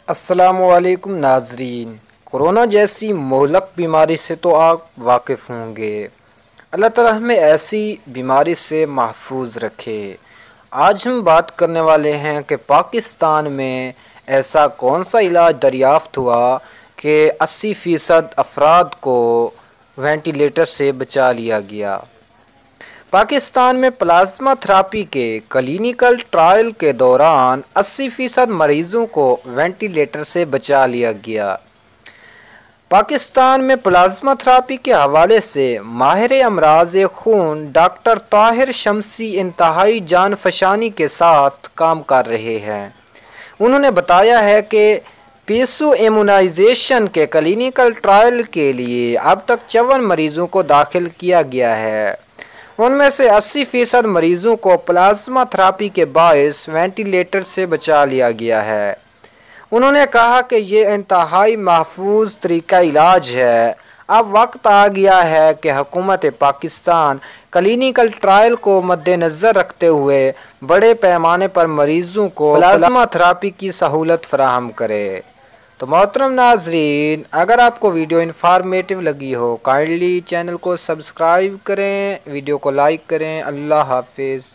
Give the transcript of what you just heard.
अस्सलाम वालेकुम नाजरीन। कोरोना जैसी मोहलक बीमारी से तो आप वाकिफ़ होंगे। अल्लाह ताला हमें ऐसी बीमारी से महफूज रखे। आज हम बात करने वाले हैं कि पाकिस्तान में ऐसा कौन सा इलाज दरियाफ़्त हुआ कि 80% अफराद को वेंटिलेटर से बचा लिया गया। पाकिस्तान में प्लाज्मा थेरेपी के क्लिनिकल ट्रायल के दौरान 80% मरीज़ों को वेंटिलेटर से बचा लिया गया। पाकिस्तान में प्लाज्मा थेरेपी के हवाले से माहिर अमराज़ खून डॉक्टर ताहिर शमसी इंतहाई जान फशानी के साथ काम कर रहे हैं। उन्होंने बताया है कि पेशो इम्यूनाइजेशन के क्लिनिकल ट्रायल के लिए अब तक 54 मरीज़ों को दाखिल किया गया है। उनमें से 80% मरीज़ों को प्लाज्मा थेरेपी के बायस वेंटिलेटर से बचा लिया गया है। उन्होंने कहा कि ये इंतहाई महफूज तरीका इलाज है। अब वक्त आ गया है कि हुकूमत पाकिस्तान क्लिनिकल ट्रायल को मद्देनज़र रखते हुए बड़े पैमाने पर मरीज़ों को प्लाज्मा थेरेपी की सहूलत फराहम करे। तो मोहतरम नाजरीन, अगर आपको वीडियो इन्फॉर्मेटिव लगी हो काइंडली चैनल को सब्सक्राइब करें, वीडियो को लाइक करें। अल्लाह हाफिज़।